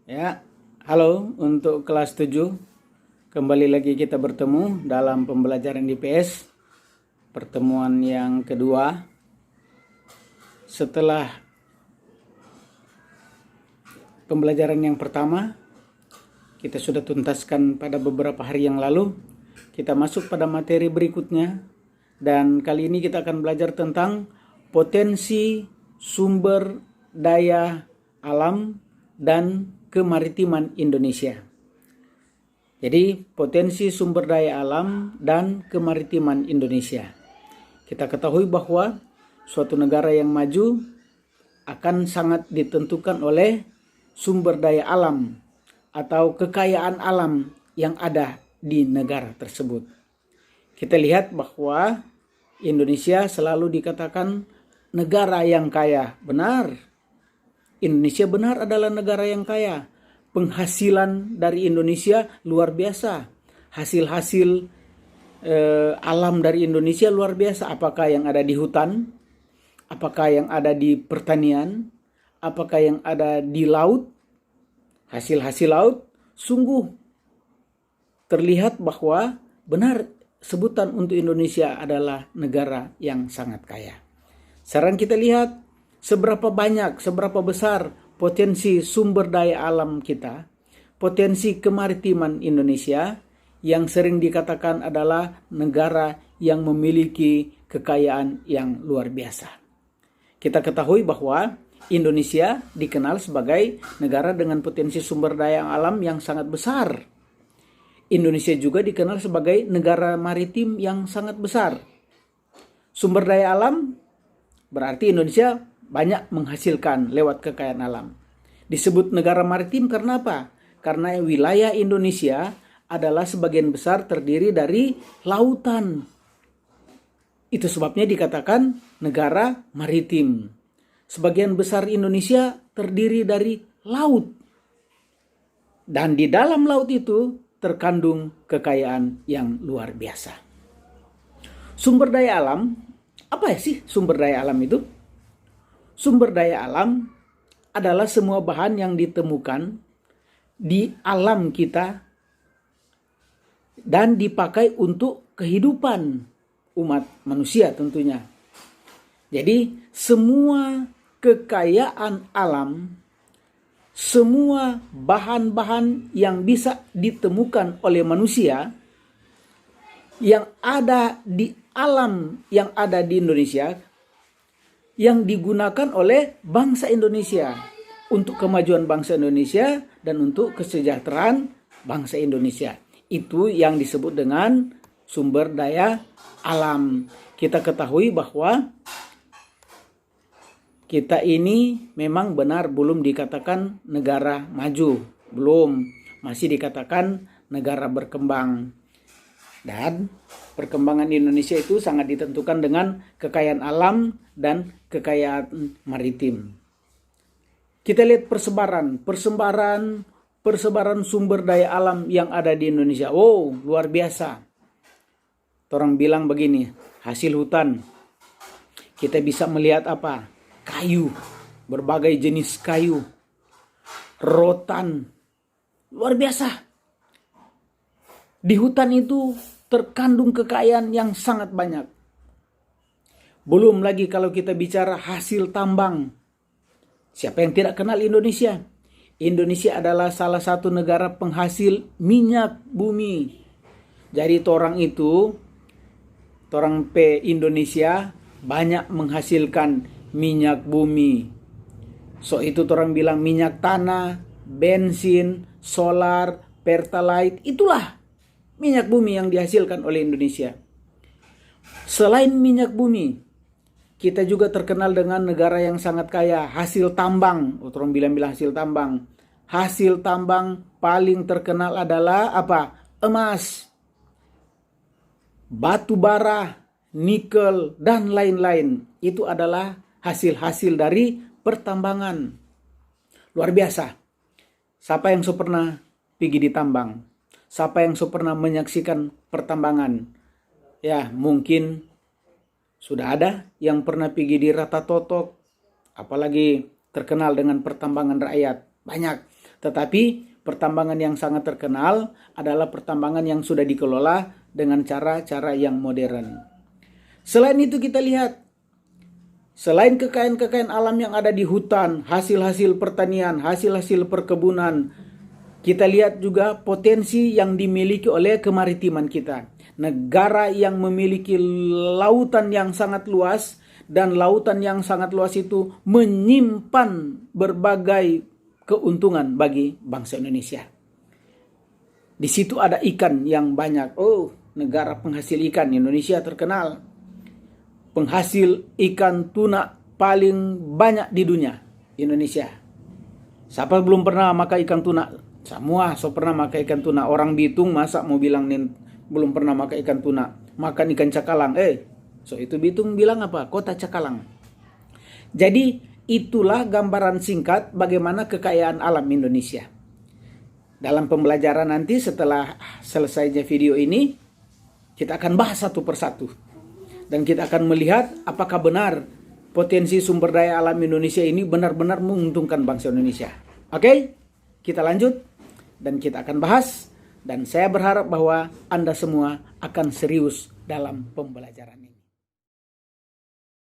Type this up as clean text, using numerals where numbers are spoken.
Ya, halo untuk kelas 7. Kembali lagi kita bertemu dalam pembelajaran IPS. Pertemuan yang kedua. Setelah pembelajaran yang pertama, kita sudah tuntaskan pada beberapa hari yang lalu. Kita masuk pada materi berikutnya. Dan kali ini kita akan belajar tentang potensi sumber daya alam dan kemaritiman Indonesia. Jadi potensi sumber daya alam dan kemaritiman Indonesia. Kita ketahui bahwa suatu negara yang maju akan sangat ditentukan oleh sumber daya alam atau kekayaan alam yang ada di negara tersebut. Kita lihat bahwa Indonesia selalu dikatakan negara yang kaya. Benar. Indonesia benar adalah negara yang kaya. Penghasilan dari Indonesia luar biasa. Hasil-hasil alam dari Indonesia luar biasa. Apakah yang ada di hutan? Apakah yang ada di pertanian? Apakah yang ada di laut? Hasil-hasil laut sungguh terlihat bahwa benar sebutan untuk Indonesia adalah negara yang sangat kaya. Sekarang kita lihat seberapa banyak, seberapa besar potensi sumber daya alam kita, potensi kemaritiman Indonesia yang sering dikatakan adalah negara yang memiliki kekayaan yang luar biasa. Kita ketahui bahwa Indonesia dikenal sebagai negara dengan potensi sumber daya alam yang sangat besar. Indonesia juga dikenal sebagai negara maritim yang sangat besar. Sumber daya alam berarti Indonesia banyak menghasilkan lewat kekayaan alam. Disebut negara maritim karena apa? Karena wilayah Indonesia adalah sebagian besar terdiri dari lautan. Itu sebabnya dikatakan negara maritim. Sebagian besar Indonesia terdiri dari laut. Dan di dalam laut itu terkandung kekayaan yang luar biasa. Sumber daya alam, apa sih sumber daya alam itu? Sumber daya alam adalah semua bahan yang ditemukan di alam kita dan dipakai untuk kehidupan umat manusia tentunya. Jadi semua kekayaan alam, semua bahan-bahan yang bisa ditemukan oleh manusia yang ada di alam yang ada di Indonesia, yang digunakan oleh bangsa Indonesia untuk kemajuan bangsa Indonesia dan untuk kesejahteraan bangsa Indonesia. Itu yang disebut dengan sumber daya alam. Kita ketahui bahwa kita ini memang benar belum dikatakan negara maju, belum, masih dikatakan negara berkembang. Dan perkembangan Indonesia itu sangat ditentukan dengan kekayaan alam dan kekayaan maritim. Kita lihat persebaran sumber daya alam yang ada di Indonesia. Wow, luar biasa. Orang bilang begini, hasil hutan. Kita bisa melihat apa? Kayu, berbagai jenis kayu, rotan, luar biasa. Di hutan itu terkandung kekayaan yang sangat banyak. Belum lagi kalau kita bicara hasil tambang. Siapa yang tidak kenal Indonesia? Indonesia adalah salah satu negara penghasil minyak bumi. Jadi orang Indonesia banyak menghasilkan minyak bumi. So itu orang bilang minyak tanah, bensin, solar, pertalite, itulah minyak bumi yang dihasilkan oleh Indonesia. Selain minyak bumi, kita juga terkenal dengan negara yang sangat kaya hasil tambang. Orang bilang hasil tambang. Hasil tambang paling terkenal adalah apa? Emas, batu bara, nikel, dan lain-lain. Itu adalah hasil-hasil dari pertambangan. Luar biasa. Siapa yang pernah pergi di tambang? Siapa yang pernah menyaksikan pertambangan? Ya, mungkin sudah ada yang pernah pergi di Rata Totok, apalagi terkenal dengan pertambangan rakyat. Banyak. Tetapi pertambangan yang sangat terkenal adalah pertambangan yang sudah dikelola dengan cara-cara yang modern. Selain itu kita lihat, selain kekayaan-kekayaan alam yang ada di hutan, hasil-hasil pertanian, hasil-hasil perkebunan, kita lihat juga potensi yang dimiliki oleh kemaritiman kita. Negara yang memiliki lautan yang sangat luas, dan lautan yang sangat luas itu menyimpan berbagai keuntungan bagi bangsa Indonesia. Di situ ada ikan yang banyak. Oh, negara penghasil ikan, Indonesia terkenal. Penghasil ikan tuna paling banyak di dunia, Indonesia. Siapa belum pernah makan ikan tuna? Semua pernah makan ikan tuna. Orang Bitung masa mau bilang belum pernah makan ikan tuna, makan ikan cakalang. So itu Bitung bilang apa? Kota cakalang. Jadi itulah gambaran singkat bagaimana kekayaan alam Indonesia. Dalam pembelajaran nanti setelah selesainya video ini, kita akan bahas satu persatu. Dan kita akan melihat apakah benar potensi sumber daya alam Indonesia ini benar-benar menguntungkan bangsa Indonesia. Oke, kita lanjut dan kita akan bahas. Dan saya berharap bahwa Anda semua akan serius dalam pembelajaran ini.